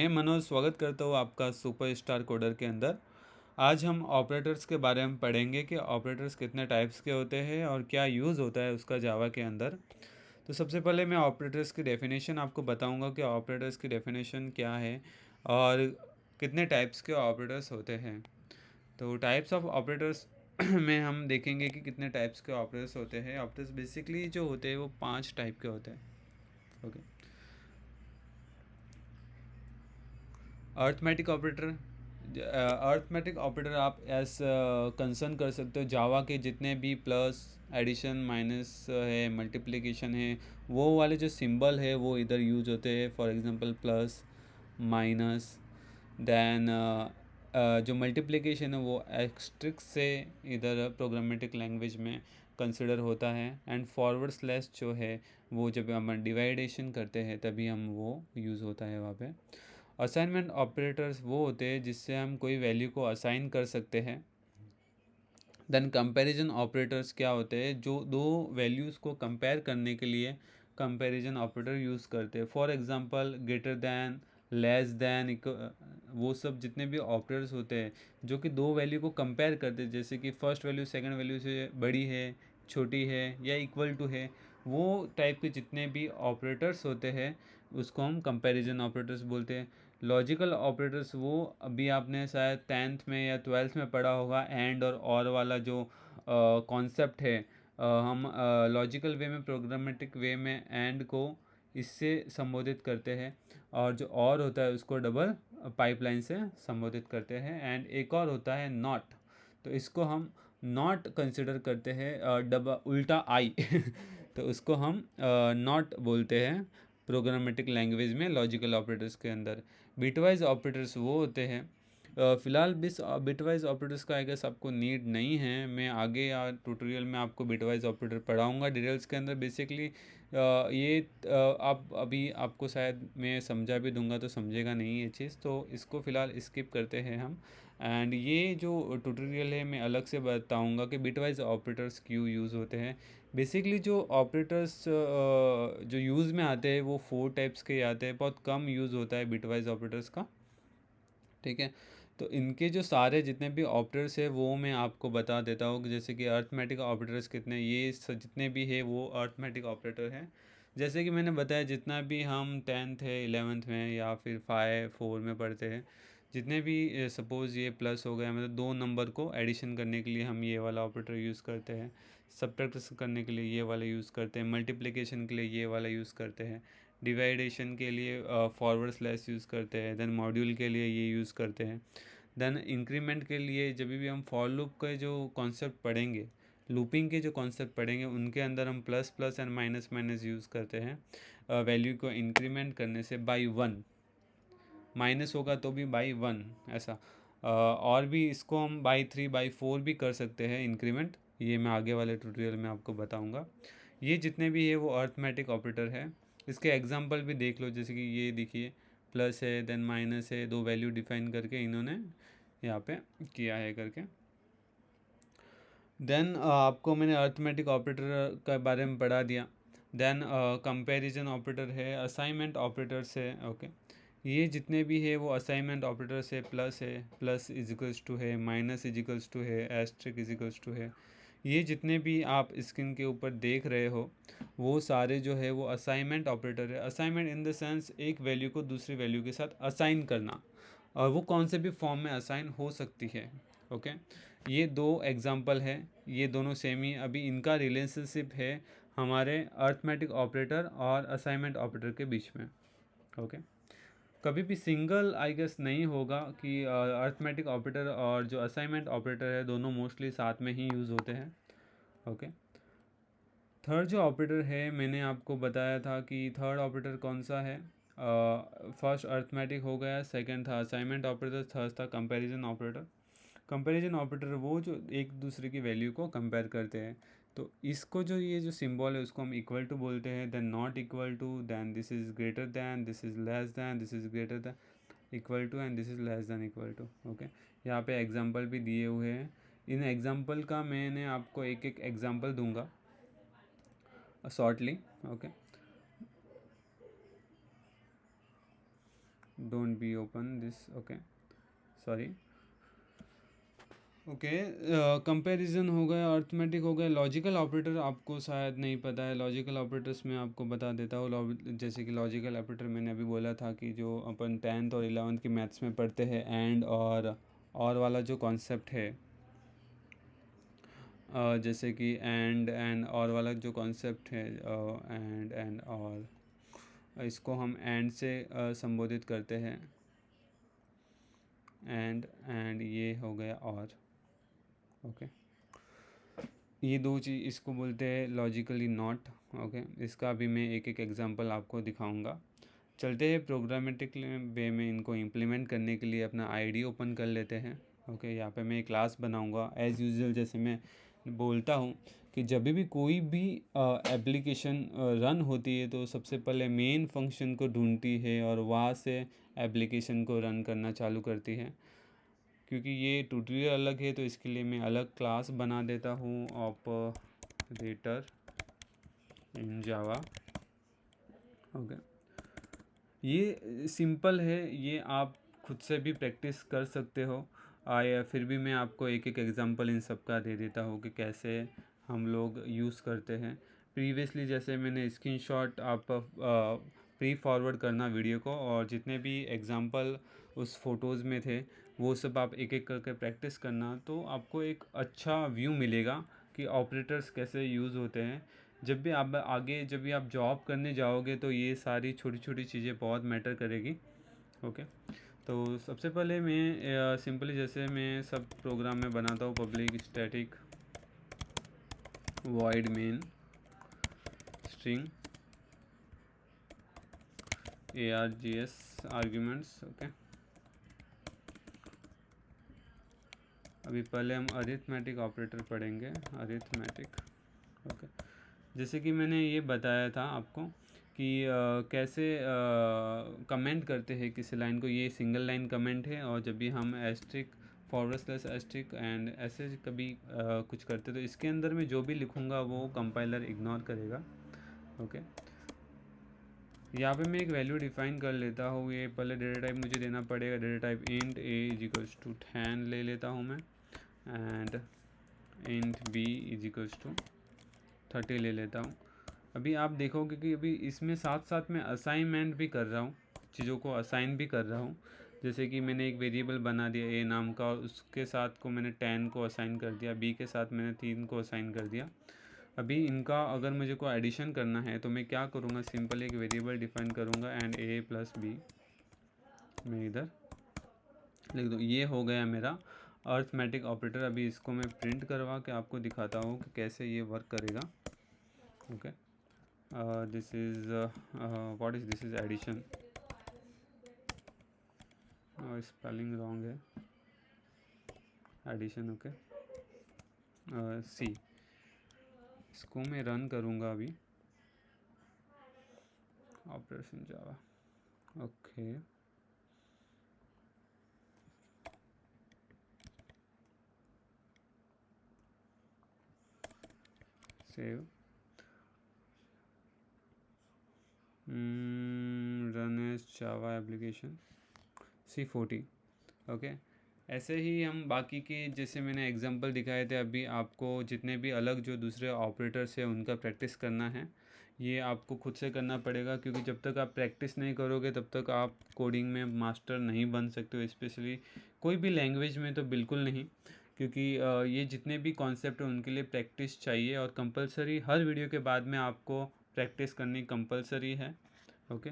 मैं मनोज स्वागत करता हूँ आपका सुपर स्टार कोडर के अंदर। आज हम ऑपरेटर्स के बारे में पढ़ेंगे कि ऑपरेटर्स कितने टाइप्स के होते हैं और क्या यूज़ होता है उसका जावा के अंदर। तो सबसे पहले मैं ऑपरेटर्स की डेफिनेशन आपको बताऊंगा कि ऑपरेटर्स की डेफिनेशन क्या है और कितने टाइप्स के ऑपरेटर्स होते हैं। तो टाइप्स ऑफ ऑपरेटर्स में हम देखेंगे कि कितने टाइप्स के ऑपरेटर्स होते हैं। ऑपरेटर्स बेसिकली जो होते हैं वो 5 टाइप के होते हैं। Okay, arithmetic operator. Arithmetic operator आप एज कंसर्न कर सकते हो जावा के जितने भी प्लस एडिशन माइनस है मल्टीप्लिकेशन है वो वाले जो सिंबल है वो इधर यूज होते हैं। For example plus minus then जो मल्टीप्लिकेशन है वो एक्सट्रिक से इधर प्रोग्रामेटिक लैंग्वेज में कंसिडर होता है। एंड फॉरवर्ड स्लैश जो है वो जब हम डिवाइडेशन करते हैं तभी हम वो यूज़ होता है वहाँ पे। असाइनमेंट ऑपरेटर्स वो होते हैं जिससे हम कोई वैल्यू को असाइन कर सकते हैं। देन कंपैरिजन ऑपरेटर्स क्या होते हैं, जो दो वैल्यूज़ को कंपेयर करने के लिए कंपैरिजन ऑपरेटर यूज़ करते हैं। For example greater than, less than, वो सब जितने भी ऑपरेटर्स होते हैं जो कि दो वैल्यू को कंपेयर करते हैं, जैसे कि फर्स्ट वैल्यू सेकंड वैल्यू से बड़ी है, छोटी है या इक्वल टू है, वो टाइप के जितने भी ऑपरेटर्स होते हैं उसको हम कंपैरिजन ऑपरेटर्स बोलते हैं। लॉजिकल ऑपरेटर्स वो अभी आपने शायद 10th में या 12th में पढ़ा होगा, एंड और वाला जो कॉन्सेप्ट है। हम लॉजिकल वे में प्रोग्रामेटिक वे में एंड को इससे संबोधित करते हैं और जो और होता है उसको डबल पाइपलाइन से संबोधित करते हैं। एंड एक और होता है नॉट, तो इसको हम नॉट कंसिडर करते हैं डबल उल्टा आई तो उसको हम नॉट बोलते हैं प्रोग्रामेटिक लैंग्वेज में लॉजिकल ऑपरेटर्स के अंदर। बिटवाइज ऑपरेटर्स वो होते हैं, फ़िलहाल बिटवाइज ऑपरेटर्स का आई गेस आपको नीड नहीं है। मैं आगे या ट्यूटोरियल में आपको बिटवाइज ऑपरेटर पढ़ाऊंगा डिटेल्स के अंदर। बेसिकली ये आप अभी आपको शायद मैं समझा भी दूंगा तो समझेगा नहीं ये चीज़, तो इसको फ़िलहाल स्किप करते हैं हम। एंड ये जो ट्यूटोरियल है मैं अलग से बताऊंगा कि बिटवाइज ऑपरेटर्स क्यों यूज़ होते हैं। बेसिकली जो ऑपरेटर्स जो यूज़ में आते हैं वो 4 टाइप्स के आते हैं, बहुत कम यूज़ होता है बिटवाइज ऑपरेटर्स का। ठीक है, तो इनके जो सारे जितने भी ऑपरेटर्स है वो मैं आपको बता देता हूँ कि जैसे कि अर्थमेटिक ऑपरेटर्स कितने, ये जितने भी है वो अर्थमेटिक ऑपरेटर हैं। जैसे कि मैंने बताया जितना भी हम 10th है 11th में या फिर 5 4 में पढ़ते हैं, जितने भी सपोज़ ये प्लस हो गया मतलब दो नंबर को एडिशन करने के लिए हम ये वाला ऑपरेटर यूज़ करते हैं, सब्ट्रैक्ट करने के लिए ये वाला यूज़ करते हैं, मल्टीप्लिकेशन के लिए ये वाला यूज़ करते हैं, डिवाइडेशन के लिए फॉरवर्ड स्लैश यूज़ करते हैं, देन मॉड्यूल के लिए ये यूज़ करते हैं। देन इंक्रीमेंट के लिए जब भी हम फॉर लूप के जो कॉन्सेप्ट पढ़ेंगे, लूपिंग के जो कॉन्सेप्ट पढ़ेंगे उनके अंदर हम plus plus and minus minus use करते हैं वैल्यू को इंक्रीमेंट करने से बाई 1, माइनस होगा तो भी बाई 1 ऐसा। और भी इसको हम बाई 3 बाई 4 भी कर सकते हैं इंक्रीमेंट, ये मैं आगे वाले ट्यूटोरियल में आपको बताऊंगा। ये जितने भी है वो अर्थमेटिक ऑपरेटर है। इसके एग्जांपल भी देख लो, जैसे कि ये देखिए प्लस है देन माइनस है, दो वैल्यू डिफाइन करके इन्होंने यहाँ पे किया है करके। देन आपको मैंने अर्थमेटिक ऑपरेटर के बारे में पढ़ा दिया। देन कंपैरिजन ऑपरेटर है, असाइनमेंट ऑपरेटर्स है। ओके, ये जितने भी है वो असाइनमेंट ऑपरेटर्स है। प्लस है, प्लस इजिकल्स टू है, माइनस इजिकल्स टू है, एस्ट्रिक इजिकल्स टू है। ये जितने भी आप स्क्रीन के ऊपर देख रहे हो वो सारे जो है वो असाइनमेंट ऑपरेटर है। असाइनमेंट इन द सेंस एक वैल्यू को दूसरी वैल्यू के साथ असाइन करना, और वो कौन से भी फॉर्म में असाइन हो सकती है। ओके, ये दो एग्जांपल है, ये दोनों सेम ही, अभी इनका रिलेशनशिप है हमारे अर्थमेटिक ऑपरेटर और असाइनमेंट ऑपरेटर के बीच में। ओके, कभी भी सिंगल आई गेस नहीं होगा कि अर्थमेटिक ऑपरेटर और जो असाइनमेंट ऑपरेटर है दोनों मोस्टली साथ में ही यूज़ होते हैं। ओके, थर्ड जो ऑपरेटर है मैंने आपको बताया था कि थर्ड ऑपरेटर कौन सा है। फर्स्ट अर्थमेटिक हो गया, सेकंड था असाइनमेंट ऑपरेटर, थर्ड था कंपैरिजन ऑपरेटर। कंपैरिजन ऑपरेटर वो जो एक दूसरे की वैल्यू को कंपेयर करते हैं। तो इसको जो ये जो सिंबल है उसको हम इक्वल टू बोलते हैं, then not equal to, then this is greater than, this is less than, this is greater than equal to, and this is less than equal to. Okay, यहाँ पे एग्जांपल भी दिए हुए हैं। इन एग्जांपल का मैंने आपको एक एक एग्जांपल दूंगा shortly. Okay, don't be open this, okay sorry. Okay, comparison हो गया, अर्थमेटिक हो गया। लॉजिकल ऑपरेटर आपको शायद नहीं पता है, लॉजिकल ऑपरेटर्स मैं आपको बता देता हूँ। जैसे कि लॉजिकल ऑपरेटर मैंने अभी बोला था कि जो अपन 10th और 11th की मैथ्स में पढ़ते हैं, एंड और वाला जो कॉन्सेप्ट है, जैसे कि एंड और वाला जो कॉन्सेप्ट है, एंड और, इसको हम एंड से संबोधित करते हैं, एंड ये हो गया और, ओके। ये दो चीज़ इसको बोलते हैं लॉजिकली नॉट, ओके। इसका भी मैं एक एक एग्जांपल आपको दिखाऊंगा। चलते हैं प्रोग्रामेटिक वे में इनको इम्प्लीमेंट करने के लिए अपना आईडी ओपन कर लेते हैं, ओके। यहाँ पे मैं एक क्लास बनाऊंगा एज़ यूजुअल। जैसे मैं बोलता हूँ कि जब भी कोई भी एप्लीकेशन रन होती है तो सबसे पहले मेन फंक्शन को ढूंढती है और वहाँ से एप्लीकेशन को रन करना चालू करती है। क्योंकि ये ट्यूटोरियल अलग है तो इसके लिए मैं अलग क्लास बना देता हूँ, ऑपरेटर इन जावा, ओके। ये सिंपल है, ये आप खुद से भी प्रैक्टिस कर सकते हो। या फिर भी मैं आपको एक एक एग्जांपल इन सब का दे देता हूँ कि कैसे हम लोग यूज़ करते हैं। प्रीवियसली जैसे मैंने स्क्रीनशॉट आप प्री फॉरवर्ड करना वीडियो को, और जितने भी एग्जांपल उस फोटोज़ में थे वो सब आप एक एक करके प्रैक्टिस करना, तो आपको एक अच्छा व्यू मिलेगा कि ऑपरेटर्स कैसे यूज़ होते हैं। जब भी आप आगे जब भी आप जॉब करने जाओगे तो ये सारी छोटी छोटी चीज़ें बहुत मैटर करेगी, ओके। तो सबसे पहले मैं सिंपली जैसे मैं सब प्रोग्राम में बनाता हूँ, public static void main string args arguments, okay. अभी पहले हम अरिथमेटिक ऑपरेटर पढ़ेंगे, अरिथमेटिक, ओके। जैसे कि मैंने ये बताया था आपको कि कैसे कमेंट करते हैं किसी लाइन को। ये सिंगल लाइन कमेंट है, और जब भी हम asterisk forward slash asterisk and ऐसे कभी कुछ करते तो इसके अंदर में जो भी लिखूँगा वो कंपाइलर इग्नोर करेगा, ओके। यहाँ पे मैं एक वैल्यू डिफाइन कर लेता हूँ। ये पहले डेटा टाइप मुझे देना पड़ेगा, data type int a is equals to 10 ले लेता हूँ मैं, and int b is equals to 30 ले लेता हूँ। अभी आप देखोगे कि अभी इसमें साथ साथ में असाइनमेंट भी कर रहा हूँ, चीज़ों को असाइन भी कर रहा हूँ। जैसे कि मैंने एक वेरिएबल बना दिया a नाम का, और उसके साथ को मैंने 10 को असाइन कर दिया, b के साथ मैंने 3 को असाइन कर दिया। अभी इनका अगर मुझे को एडिशन करना है तो मैं क्या करूँगा, सिंपल एक वेरिएबल डिफाइन करूँगा, एंड a प्लस बी मैं इधर लिख दूँ। ये हो गया मेरा अर्थमेटिक ऑपरेटर। अभी इसको मैं प्रिंट करवा के आपको दिखाता हूँ कि कैसे ये वर्क करेगा, okay. This is what is this is addition, spelling wrong है, एडिशन, ओके। सी, इसको मैं रन करूँगा अभी, operation Java, okay. Save, run as Java application C40, okay. ऐसे ही हम बाकी के जैसे मैंने एग्जांपल दिखाए थे, अभी आपको जितने भी अलग जो दूसरे ऑपरेटर्स हैं उनका प्रैक्टिस करना है। ये आपको खुद से करना पड़ेगा, क्योंकि जब तक आप प्रैक्टिस नहीं करोगे तब तक आप कोडिंग में मास्टर नहीं बन सकते हो, स्पेशली कोई भी लैंग्वेज में तो बिल्कुल नहीं। क्योंकि ये जितने भी कॉन्सेप्ट हैं उनके लिए प्रैक्टिस चाहिए, और कंपलसरी हर वीडियो के बाद में आपको प्रैक्टिस करनी कंपलसरी है, ओके।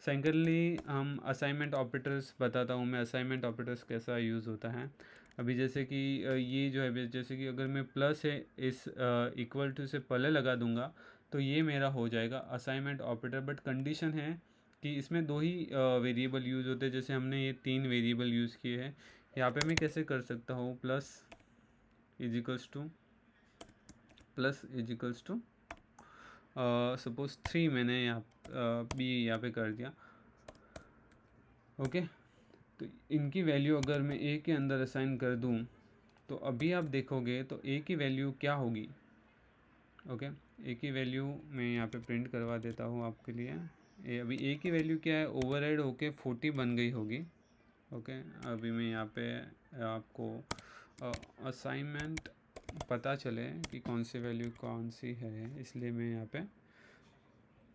सेकेंडली हम असाइनमेंट ऑपरेटर्स बताता हूँ मैं, असाइनमेंट ऑपरेटर्स कैसा यूज़ होता है। अभी जैसे कि ये जो है, जैसे कि अगर मैं प्लस है इस इक्वल टू से पहले लगा दूंगा तो ये मेरा हो जाएगा असाइनमेंट ऑपरेटर। बट कंडीशन है कि इसमें दो ही वेरिएबल यूज़ होते हैं। जैसे हमने ये 3 वेरिएबल यूज़ किए हैं, यहाँ पे मैं कैसे कर सकता हूँ, plus is equals to, plus is equals to suppose 3 मैंने यहाँ बी यहाँ पे कर दिया, ओके। तो इनकी वैल्यू अगर मैं ए के अंदर असाइन कर दूं तो अभी आप देखोगे तो ए की वैल्यू क्या होगी, ओके। ए की वैल्यू मैं यहाँ पे प्रिंट करवा देता हूँ आपके लिए, ए अभी ए की वैल्यू क्या है, ओवरराइड होके 40 बन गई होगी। ओके, अभी मैं यहाँ पे आपको असाइनमेंट पता चले कि कौन सी वैल्यू कौन सी है, इसलिए मैं यहाँ पे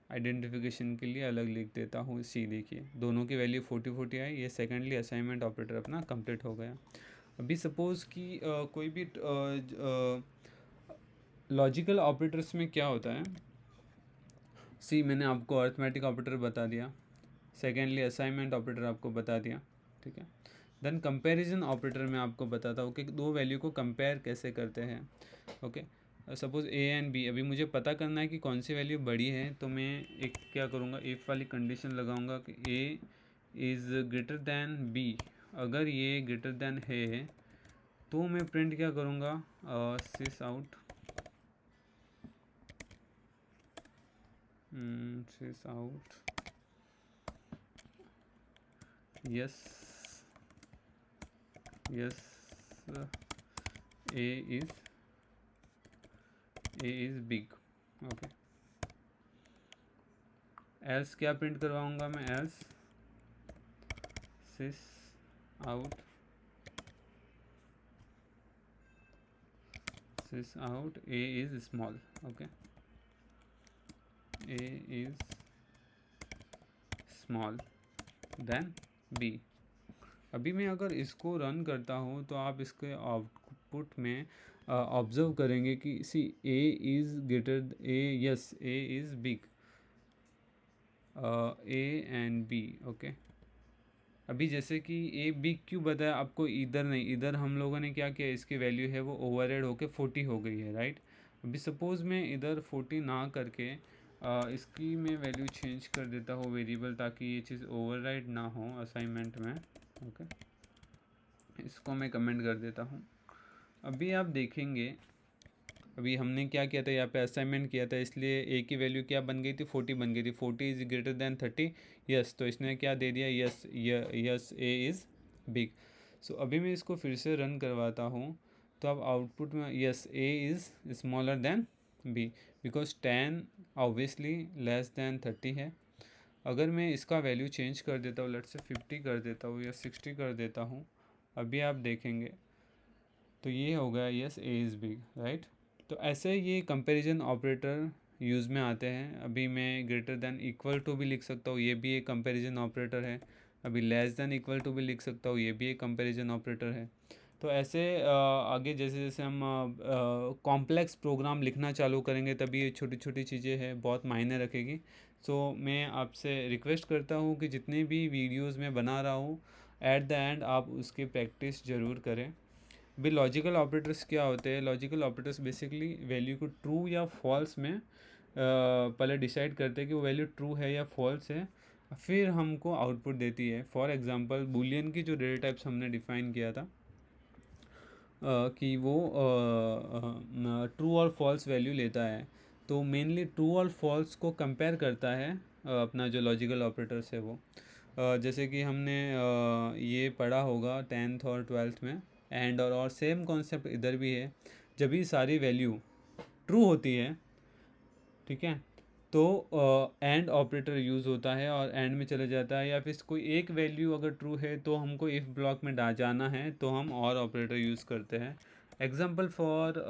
आइडेंटिफिकेशन के लिए अलग लिख देता हूँ। सी देखिए, दोनों की वैल्यू 40 आई, ये सेकेंडली असाइनमेंट ऑपरेटर अपना कंप्लीट हो गया। अभी सपोज़ कि कोई भी लॉजिकल ऑपरेटर्स में क्या होता है, सी मैंने आपको अर्थमेटिक ऑपरेटर बता दिया, सेकेंडली असाइनमेंट ऑपरेटर आपको बता दिया, ठीक है। देन कंपैरिजन ऑपरेटर में आपको बताता हूँ कि दो वैल्यू को कंपेयर कैसे करते हैं। Okay, suppose A and B, अभी मुझे पता करना है कि कौन सी वैल्यू बड़ी है, तो मैं एक क्या करूँगा, इफ़ वाली कंडीशन लगाऊंगा कि A is greater than B. अगर ये ग्रेटर दैन है तो मैं प्रिंट क्या करूँगा, sys out, sys out yes yes a is big। Okay, else क्या प्रिंट करवाऊंगा मैं, else sys out a is small। Okay, a is small then b। अभी मैं अगर इसको रन करता हूँ तो आप इसके आउटपुट में ऑब्जर्व करेंगे कि see a is greater a, yes A is big, a and b. Okay, अभी जैसे कि ए बिग क्यों बताया आपको, इधर नहीं, इधर हम लोगों ने क्या किया, इसकी वैल्यू है वो ओवरराइड होके 40 हो गई है, राइट। अभी सपोज़ मैं इधर 40 ना करके इसकी मैं वैल्यू चेंज कर देता हूँ वेरिएबल, ताकि ये चीज़ ओवरराइड ना हो असाइनमेंट में। ओके, इसको मैं कमेंट कर देता हूँ। अभी आप देखेंगे, अभी हमने क्या किया था, यहाँ पे असाइनमेंट किया था, इसलिए ए की वैल्यू क्या बन गई थी, 40 बन गई थी। 40 इज़ ग्रेटर दैन 30, यस, तो इसने क्या दे दिया, yes yes A is big. So अभी मैं इसको फिर से रन करवाता हूँ, तो अब आउटपुट में yes A is smaller than B, because 10 obviously less than 30 है। अगर मैं इसका वैल्यू चेंज कर देता हूँ, लेट से 50 कर देता हूँ या 60 कर देता हूँ, अभी आप देखेंगे तो ये हो गया yes A is big, right. तो ऐसे ये कंपैरिजन ऑपरेटर यूज़ में आते हैं। अभी मैं ग्रेटर दैन इक्वल टू भी लिख सकता हूँ, ये भी एक कंपैरिजन ऑपरेटर है। अभी लेस दैन इक्वल टू भी लिख सकता हूँ, ये भी एक कंपैरिजन ऑपरेटर है। तो ऐसे आगे जैसे जैसे हम कॉम्प्लेक्स प्रोग्राम लिखना चालू करेंगे, तभी ये छोटी छोटी चीज़ें हैं बहुत मायने रखेगी। सो मैं आपसे रिक्वेस्ट करता हूँ कि जितने भी वीडियोज़ मैं बना रहा हूँ, एट द एंड आप उसकी प्रैक्टिस ज़रूर करें। भी लॉजिकल ऑपरेटर्स क्या होते हैं, लॉजिकल ऑपरेटर्स बेसिकली वैल्यू को ट्रू या फॉल्स में पहले डिसाइड करते हैं कि वो वैल्यू ट्रू है या फॉल्स है, फिर हमको आउटपुट देती है। फॉर एग्जांपल बूलियन की जो डेटा टाइप्स हमने डिफ़ाइन किया था, कि वो ट्रू और फॉल्स वैल्यू लेता है, तो मेनली ट्रू और फॉल्स को कंपेयर करता है अपना जो लॉजिकल ऑपरेटर्स है वो। जैसे कि हमने ये पढ़ा होगा 10th और 12th में, एंड और सेम कॉन्सेप्ट इधर भी है। जब भी सारी वैल्यू ट्रू होती है, ठीक है, तो एंड ऑपरेटर यूज़ होता है और एंड में चले जाता है, या फिर कोई एक वैल्यू अगर ट्रू है तो हमको इफ़ ब्लॉक में जाना है, तो हम और ऑपरेटर यूज़ करते हैं। एग्जांपल फॉर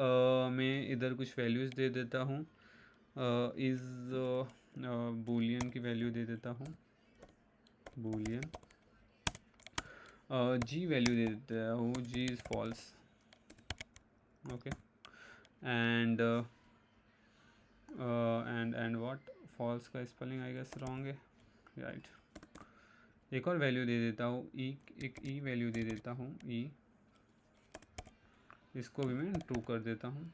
मैं इधर कुछ वैल्यूज़ दे देता हूँ, इज़ बूलियन की वैल्यू दे देता हूँ, बूलियन जी वैल्यू दे देता हूँ, g is false. Okay, and and what, false का स्पेलिंग आई गेस रॉन्ग है, राइट। एक और वैल्यू दे देता हूँ ई, एक ई वैल्यू दे देता हूँ ई, इसको भी मैं ट्रू कर देता हूँ,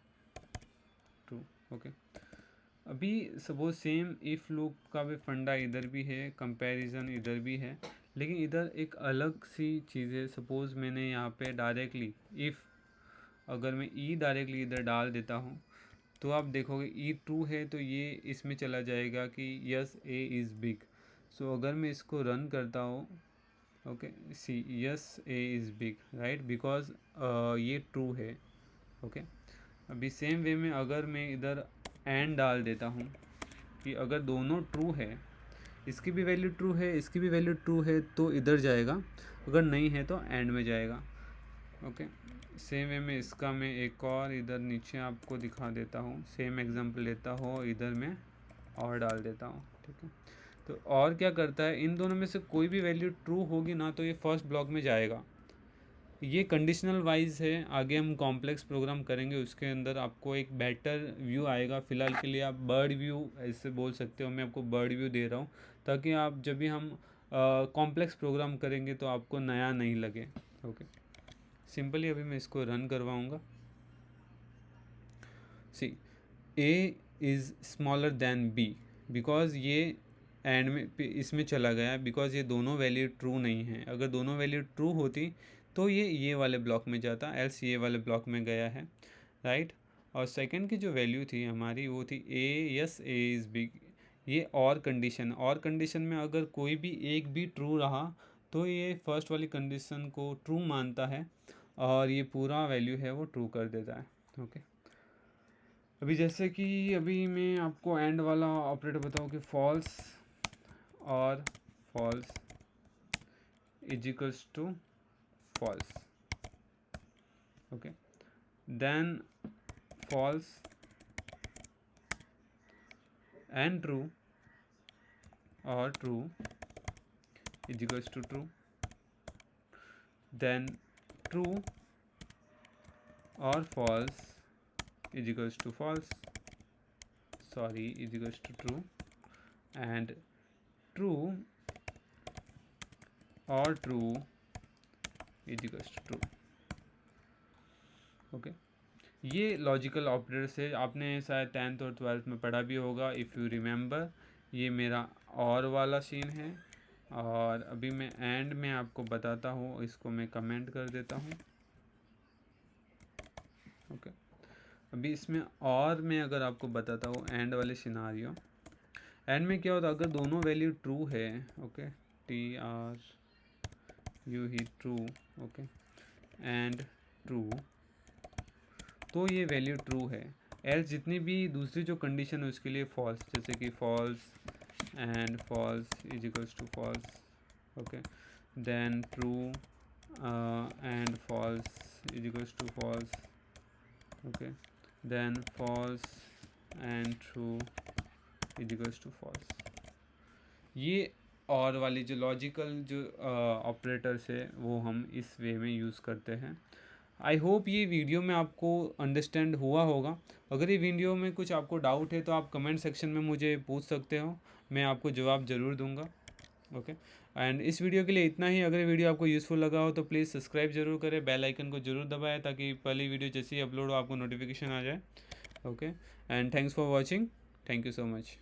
ट्रू। ओके, अभी सपोज सेम इफ़ लूप का भी फंडा इधर भी है, कंपैरिजन इधर भी है, लेकिन इधर एक अलग सी चीज़ है। सपोज़ मैंने यहाँ पे डायरेक्टली इफ़, अगर मैं ई डायरेक्टली इधर डाल देता हूँ, तो आप देखोगे ई ट्रू है तो ये इसमें चला जाएगा कि yes A is big. So अगर मैं इसको रन करता हूँ, okay, see yes A is big, right, because ये ट्रू है। ओके, अभी सेम वे में अगर मैं इधर एंड डाल देता हूँ कि अगर दोनों ट्रू है, इसकी भी वैल्यू ट्रू है, इसकी भी वैल्यू ट्रू है तो इधर जाएगा, अगर नहीं है तो एंड में जाएगा। ओके, सेम वे में इसका मैं एक और इधर नीचे आपको दिखा देता हूँ, सेम एग्जांपल लेता हूँ, इधर मैं और डाल देता हूँ। ठीक है, तो और क्या करता है, इन दोनों में से कोई भी वैल्यू ट्रू होगी ना तो ये फर्स्ट ब्लॉक में जाएगा। ये कंडीशनल वाइज है, आगे हम कॉम्प्लेक्स प्रोग्राम करेंगे उसके अंदर आपको एक बेटर व्यू आएगा। फ़िलहाल के लिए आप बर्ड व्यू ऐसे बोल सकते हो, मैं आपको बर्ड व्यू दे रहा हूँ ताकि आप जब भी हम कॉम्प्लेक्स प्रोग्राम करेंगे तो आपको नया नहीं लगे। ओके, सिंपली अभी मैं इसको रन करवाऊँगा। See a is smaller than b, because ये एंड में इसमें चला गया, बिकॉज ये दोनों वैल्यू ट्रू नहीं है। अगर दोनों वैल्यू ट्रू होती तो ये वाले ब्लॉक में जाता, एल्स ये वाले ब्लॉक में गया है, राइट। और सेकंड की जो वैल्यू थी हमारी वो थी ए, यस ए इज़ बिग। ये और कंडीशन में अगर कोई भी एक भी ट्रू रहा तो ये फर्स्ट वाली कंडीशन को ट्रू मानता है और ये पूरा वैल्यू है वो ट्रू कर देता है। ओके, अभी जैसे कि अभी मैं आपको एंड वाला ऑपरेटर बताऊँ कि फॉल्स और false is equals to false. Okay, then false and true और true is equals to true, then true और false is equals to false, is equals to true, and true or true is equals to true। Okay, ये logical operator से आपने शायद 10th और 12th में पढ़ा भी होगा, इफ़ यू रिमेंबर। ये मेरा और वाला सीन है, और अभी मैं एंड में आपको बताता हूँ, इसको मैं कमेंट कर देता हूँ। ओके, अभी इसमें और मैं अगर आपको बताता हूँ एंड वाले सिनारियो, एंड में क्या होता है अगर दोनों वैल्यू ट्रू है, okay, T R you he true, okay, and true, तो ये वैल्यू ट्रू है। एल्स जितनी भी दूसरी जो कंडीशन है उसके लिए फॉल्स, जैसे कि false and false is equals to false. Okay, then true and false is equals to false. Okay, then false and true is equals to false। ये और वाली जो लॉजिकल जो ऑपरेटर्स है वो हम इस वे में यूज़ करते हैं। आई होप ये वीडियो में आपको अंडरस्टैंड हुआ होगा। अगर ये वीडियो में कुछ आपको डाउट है तो आप कमेंट सेक्शन में मुझे पूछ सकते हो, मैं आपको जवाब ज़रूर दूंगा। ओके, एंड इस वीडियो के लिए इतना ही। अगर वीडियो आपको यूज़फुल लगा हो तो प्लीज़ सब्सक्राइब जरूर करें, बेल आइकन को जरूर दबाएं ताकि पहली वीडियो जैसे ही अपलोड हो आपको नोटिफिकेशन आ जाए। Okay, and thanks for watching, thank you so much.